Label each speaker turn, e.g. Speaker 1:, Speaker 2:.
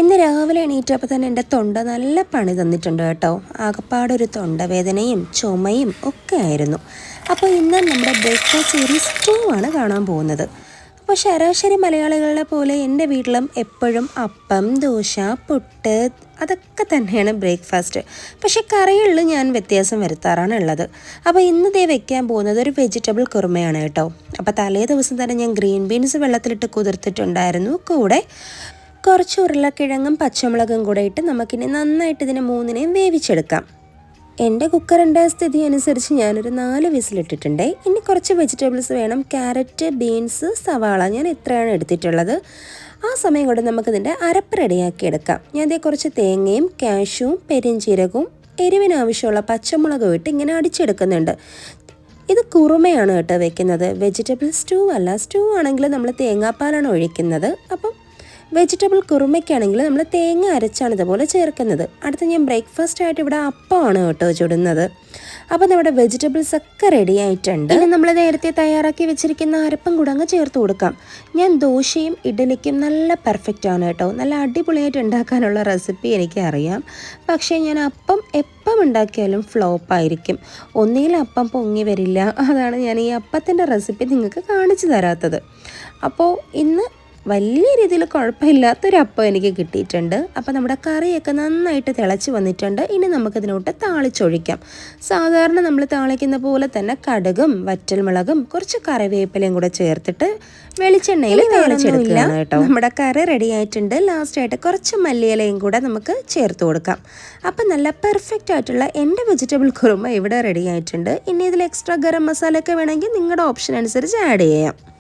Speaker 1: ഇന്ന് രാവിലെ എണീറ്റപ്പോൾ തന്നെ എൻ്റെ തൊണ്ട നല്ല പണി തന്നിട്ടുണ്ട് കേട്ടോ. ആകപ്പാടൊരു തൊണ്ടവേദനയും ചുമയും ഒക്കെ ആയിരുന്നു. അപ്പോൾ ഇന്ന് നമ്മുടെ ബ്രേക്ക്ഫാസ്റ്റ് സീരീസ് 2 ആണ് കാണാൻ പോകുന്നത്. അപ്പോൾ ശരാശരി മലയാളികളെ പോലെ എൻ്റെ വീട്ടിലും എപ്പോഴും അപ്പം, ദോശ, പുട്ട് അതൊക്കെ തന്നെയാണ് ബ്രേക്ക്ഫാസ്റ്റ്. പക്ഷേ കറികളിൽ ഞാൻ വ്യത്യാസം വരുത്താറാണ് ഉള്ളത്. അപ്പോൾ ഇന്ന് ദേ വെക്കാൻ പോകുന്നത് ഒരു വെജിറ്റബിൾ കുറുമയാണ് കേട്ടോ. അപ്പോൾ തലേ ദിവസം തന്നെ ഞാൻ ഗ്രീൻ ബീൻസ് വെള്ളത്തിലിട്ട് കുതിർത്തിട്ടുണ്ടായിരുന്നു. കൂടെ കുറച്ച് ഉരുളക്കിഴങ്ങും പച്ചമുളകും കൂടെ ഇട്ട് നമുക്കിനി നന്നായിട്ട് ഇതിനെ മൂന്നിനെയും വേവിച്ചെടുക്കാം. എൻ്റെ കുക്കറിൻ്റെ സ്ഥിതി അനുസരിച്ച് ഞാനൊരു 4 വിസിലിട്ടിട്ടുണ്ട്. ഇനി കുറച്ച് വെജിറ്റബിൾസ് വേണം. ക്യാരറ്റ്, ബീൻസ്, സവാള, ഞാൻ ഇത്രയാണ് എടുത്തിട്ടുള്ളത്. ആ സമയം കൊണ്ട് നമുക്കിതിൻ്റെ അരപ്പ് റെഡിയാക്കി എടുക്കാം. ഞാൻ ഇതേ കുറച്ച് തേങ്ങയും കാഷ്യൂവും പെരിഞ്ചീരകവും എരിവിനാവശ്യമുള്ള പച്ചമുളകും ഇട്ട് ഇങ്ങനെ അടിച്ചെടുക്കുന്നുണ്ട്. ഇത് കുറുമയാണ് കേട്ടോ വെക്കുന്നത്, വെജിറ്റബിൾ സ്റ്റൂ അല്ല. സ്റ്റൂ ആണെങ്കിൽ നമ്മൾ തേങ്ങാപ്പാലാണ് ഒഴിക്കുന്നത്. അപ്പം വെജിറ്റബിൾ കുറുമയ്ക്കാണെങ്കിൽ നമ്മൾ തേങ്ങ അരച്ചാണ് ഇതുപോലെ ചേർക്കുന്നത്. അടുത്ത് ഞാൻ ബ്രേക്ക്ഫാസ്റ്റ് ആയിട്ട് ഇവിടെ അപ്പമാണ് കേട്ടോ ചുടുന്നത്. അപ്പോൾ നമ്മുടെ വെജിറ്റബിൾസ് ഒക്കെ റെഡി ആയിട്ടുണ്ട്. ഇനി നമ്മൾ നേരത്തെ തയ്യാറാക്കി വെച്ചിരിക്കുന്ന അരപ്പം കൂടെ അങ്ങ് ചേർത്ത് കൊടുക്കാം. ഞാൻ ദോശയും ഇഡലിക്കും നല്ല പെർഫെക്റ്റ് ആണ് കേട്ടോ. നല്ല അടിപൊളിയായിട്ട് ഉണ്ടാക്കാനുള്ള റെസിപ്പി എനിക്ക് അറിയാം. പക്ഷേ ഞാൻ അപ്പം എപ്പം ഉണ്ടാക്കിയാലും ഫ്ലോപ്പായിരിക്കും. ഒന്നുകിൽ അപ്പം പൊങ്ങി വരില്ല. അതാണ് ഞാൻ ഈ അപ്പത്തിൻ്റെ റെസിപ്പി നിങ്ങൾക്ക് കാണിച്ചു തരാത്തത്. അപ്പോൾ ഇന്ന് വലിയ രീതിയിൽ കുഴപ്പമില്ലാത്തൊരു അപ്പം എനിക്ക് കിട്ടിയിട്ടുണ്ട്. അപ്പോൾ നമ്മുടെ കറിയൊക്കെ നന്നായിട്ട് തിളച്ച് വന്നിട്ടുണ്ട്. ഇനി നമുക്കിതിനോട്ട് താളിച്ചൊഴിക്കാം. സാധാരണ നമ്മൾ താളിക്കുന്ന പോലെ തന്നെ കടുകും വറ്റൽമുളകും കുറച്ച് കറിവേപ്പിലയും കൂടെ ചേർത്തിട്ട് വെളിച്ചെണ്ണയിൽ താളിച്ചെടുക്കുകയാണ് കേട്ടോ. നമ്മുടെ കറി റെഡി ആയിട്ടുണ്ട്. ലാസ്റ്റായിട്ട് കുറച്ച് മല്ലിയിലയും കൂടെ നമുക്ക് ചേർത്ത് കൊടുക്കാം. അപ്പം നല്ല പെർഫെക്റ്റ് ആയിട്ടുള്ള എൻ്റെ വെജിറ്റബിൾ കുറുമ ഇവിടെ റെഡി ആയിട്ടുണ്ട്. ഇനി ഇതിൽ എക്സ്ട്രാ ഗരം മസാല ഒക്കെ വേണമെങ്കിൽ നിങ്ങളുടെ ഓപ്ഷൻ അനുസരിച്ച് ആഡ് ചെയ്യാം.